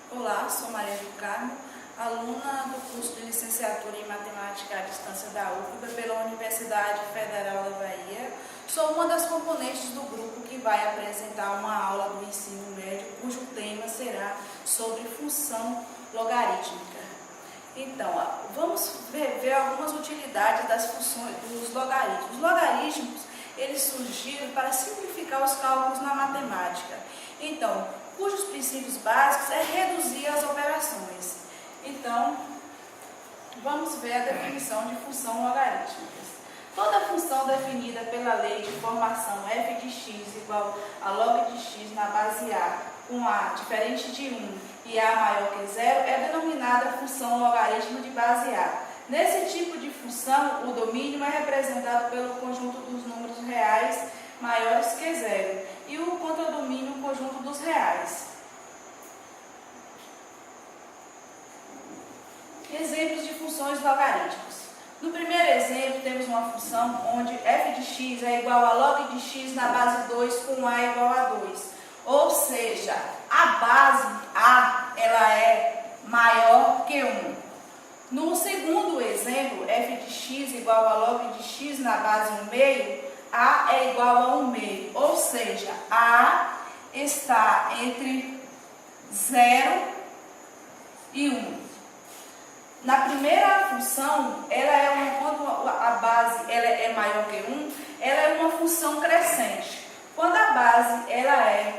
Olá, sou Maria do Carmo, aluna do curso de licenciatura em Matemática à Distância da UFBA pela Universidade Federal da Bahia. Sou uma das componentes do grupo que vai apresentar uma aula do ensino médio, cujo tema será sobre função logarítmica. Então, vamos ver algumas utilidades das funções dos logaritmos. Os logaritmos, eles surgiram para simplificar os cálculos na matemática. Então, cujos princípios básicos é reduzir as operações. Então, vamos ver a definição de função logarítmica. Toda função definida pela lei de formação f de x igual a log de x na base a, com a diferente de 1 e a maior que 0, é denominada função logaritmo de base a. Nesse tipo de função, o domínio é representado pelo conjunto dos números reais maiores que 0 e o contradomínio o conjunto dos reais. Exemplos de funções logarítmicas. No primeiro exemplo, temos uma função onde f de x é igual a log de x na base 2 com a igual a 2. Ou seja, a base a ela é maior que 1. No segundo exemplo, f de x igual a log de x na base 1 meio, a é igual a 1 meio. Ou seja, a está entre 0 e 1. Na primeira função, quando a base ela é maior que 1, ela é uma função crescente. Quando a base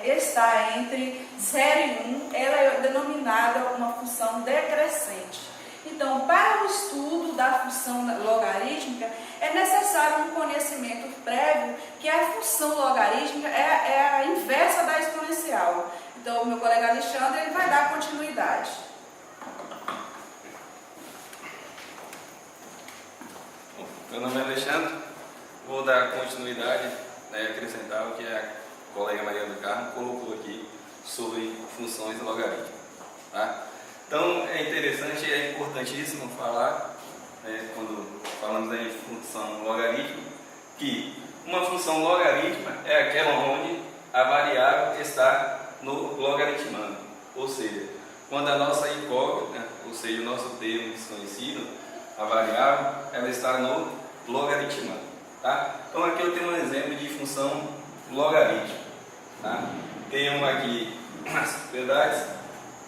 está entre 0 e 1, ela é denominada uma função decrescente. Então, para o estudo da função logarítmica, é necessário um conhecimento prévio que a função logarítmica é a inversa da exponencial. Então, o meu colega Alexandre ele vai dar continuidade. Meu nome é Alexandre, vou dar continuidade, acrescentar o que a colega Maria do Carmo colocou aqui sobre funções logarítmicas. Tá? Então, é interessante, é importantíssimo falar, quando falamos em função logarítmica, que uma função logarítmica é aquela onde a variável está no logaritmando. Ou seja, quando a nossa incógnita, ou seja, o nosso termo desconhecido, a variável, ela está no logaritmando. Tá? Então, aqui eu tenho um exemplo de função logarítmica. Tá? Temos aqui as propriedades,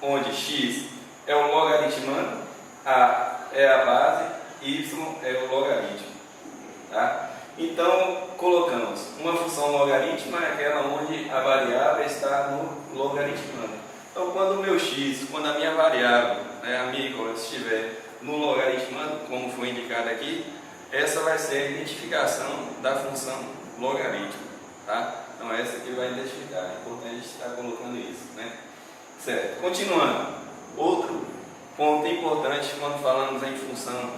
onde x é o logaritmando, a é a base, y é o logaritmo. Tá? Então, colocamos uma função logarítmica é aquela onde a variável está no logaritmando. Então, quando o meu x, quando a minha variável, a minha incógnita estiver no logaritmando, como foi indicado aqui, essa vai ser a identificação da função logarítmica. Tá? Então, essa aqui vai identificar. É importante estar colocando isso. Né? Certo. Continuando. Outro ponto importante quando falamos em função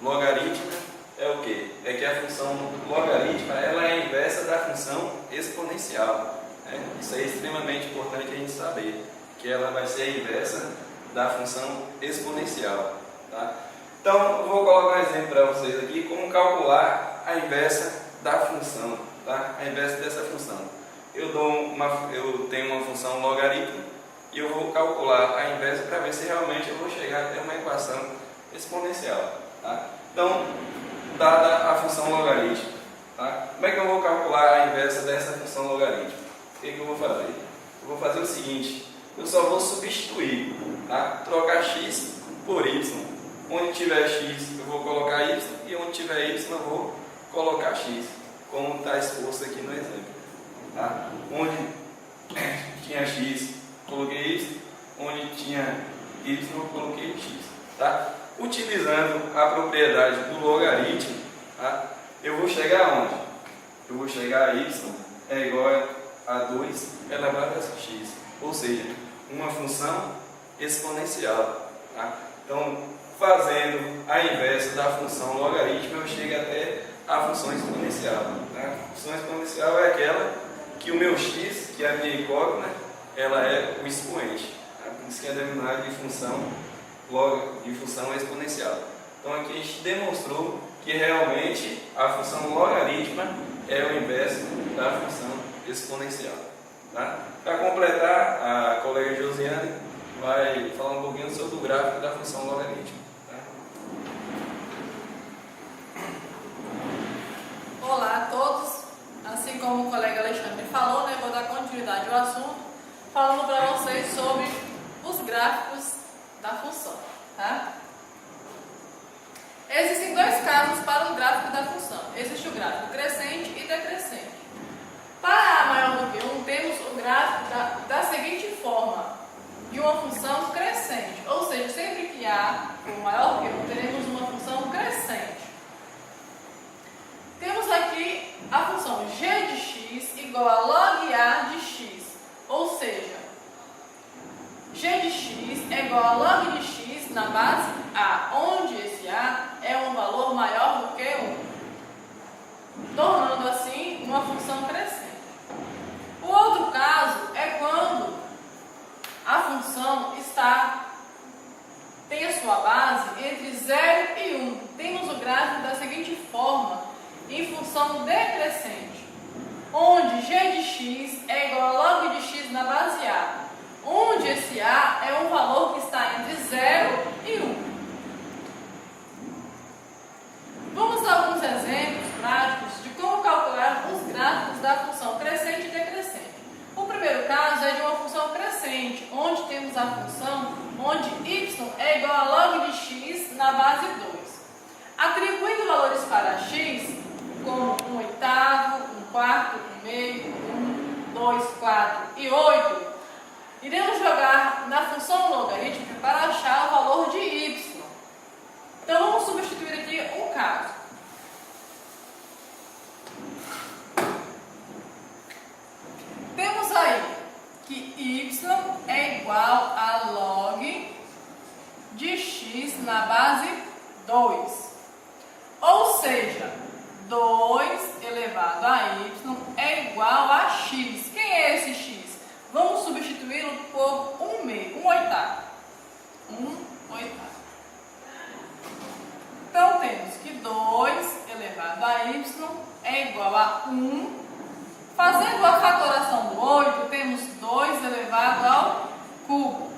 logarítmica é o quê? É que a função logarítmica ela é a inversa da função exponencial. Né? Isso é extremamente importante a gente saber, que ela vai ser a inversa da função exponencial. Tá? Então, eu vou colocar um exemplo para vocês aqui, como calcular a inversa da função. Tá? A inversa dessa função. Eu tenho uma função logarítmica e eu vou calcular a inversa para ver se realmente eu vou chegar até uma equação exponencial. Tá? Então, dada a função logarítmica, tá? Como é que eu vou calcular a inversa dessa função logarítmica? O que eu vou fazer? Eu vou fazer o seguinte, eu só vou substituir, tá? Trocar x por y. Onde tiver x eu vou colocar y e onde tiver y eu vou colocar x, como está exposto aqui no exemplo. Tá? Onde tinha x, coloquei y, onde tinha y eu coloquei x. Tá? Utilizando a propriedade do logaritmo, tá? Eu vou chegar aonde? Eu vou chegar a y é igual a 2 elevado a x, ou seja, uma função exponencial. Tá? Então, fazendo a inversa da função logarítmica, eu chego até a função exponencial. Tá? A função exponencial é aquela que o meu x, que é a minha incógnita, ela é o expoente. Tá? Por isso que é denominada de função exponencial. Então aqui a gente demonstrou que realmente a função logarítmica é o inverso da função exponencial. Tá? Para completar, a colega Josiane vai falar um pouquinho sobre o gráfico da função logaritmo. Tá? Olá a todos, assim como o colega Alexandre falou, vou dar continuidade ao assunto, falando para vocês sobre os gráficos da função. Tá? Existem dois casos para o gráfico da função. Existe o gráfico crescente e decrescente. Para A maior do que 1, temos o gráfico da seguinte forma, de uma função crescente. Ou seja, sempre que A for maior do que 1, teremos uma função crescente. Temos aqui a função g de x igual a log A de x. Ou seja, g de x é igual a log de x na base A, onde esse A é um valor maior do que 1, tornando assim uma função crescente. O outro caso é quando a função tem a sua base entre 0 e 1. Temos o gráfico da seguinte forma, em função decrescente, onde g de x é igual a log de x na base A, onde esse A é um valor que está entre 0 e 1. Vamos dar alguns exemplos práticos de como calcular os gráficos da função crescente e decrescente. O primeiro caso é de uma função crescente, onde temos a função onde y é igual a log de x na base 2. Atribuindo valores para x, como 1/8, 1/4, 1/2, 1, 2, 4 e 8, iremos jogar na função logarítmica para achar o valor de y. Então, vamos substituir aqui um caso. Temos aí que y é igual a log de x na base 2. Ou seja, 2 elevado a y é igual a x. Quem é esse x? Vamos substituí-lo por 1/2, 1/8. 1/8. Então, temos que 2 elevado a y é igual a 1. Fazendo a fatoração do 8, temos 2 elevado ao cubo.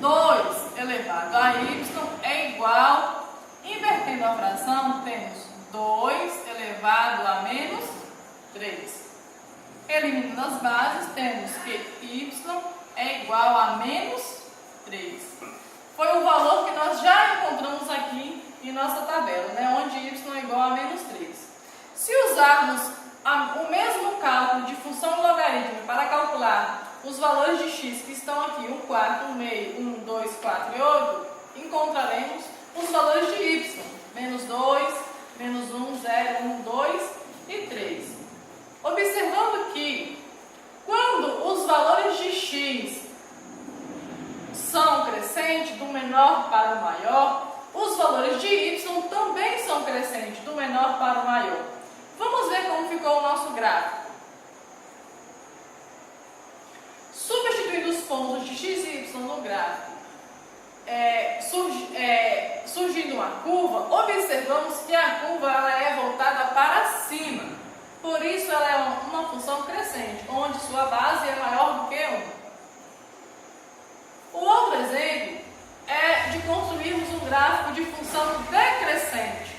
2 elevado a y é igual, invertendo a fração, temos 2 elevado a menos 3. Eliminando as bases, temos que y é igual a menos 3. Foi o valor que nós já encontramos aqui em nossa tabela, onde y é igual a menos 3. Se usarmos o mesmo cálculo de função logarítmica para calcular os valores de x que estão aqui, 1/4, 1/2, 1, 2, 4 e 8, encontraremos os valores de y, menos 2, menos 1, 0, 1, 2 e 3. Observando que quando os valores de x são crescentes, do menor para o maior, os valores de y também são crescentes, do menor para o maior. Vamos ver como ficou o nosso gráfico. Substituindo os pontos de x e y no gráfico, surgindo uma curva, observamos que a curva ela é voltada para cima. Por isso, ela é uma função crescente, onde sua base é maior do que 1. O outro exemplo é de construirmos um gráfico de função decrescente.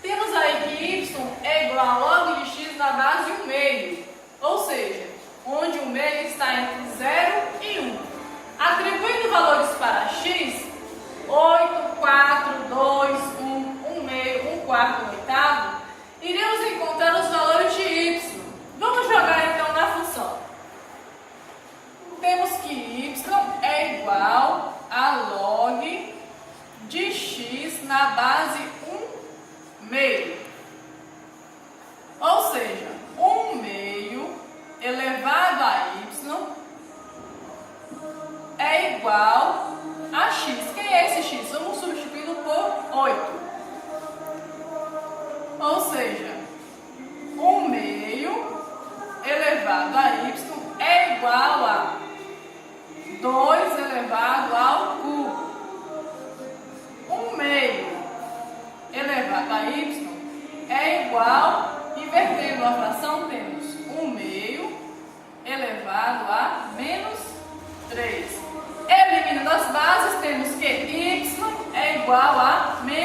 Temos aí que y é igual a log de x na base 1/2, ou seja, onde o meio está entre 0 e 1. Atribuindo valores para x, 8, 4, 2, 1, 1/2, 1/4, 1/8, iremos encontrar os valores de y. Vamos jogar então na função. Temos que y é igual a log de x na base 1/2. Ou seja, 1/2 elevado a y é igual a x. Quem é esse x? Vamos substituí-lo por 8. Ou seja, 1/2 elevado a y é igual a 2 elevado ao cubo. 1/2 elevado a y é igual, invertendo a fração, temos 1/2 elevado a menos 3. Eliminando as bases, temos que y é igual a menos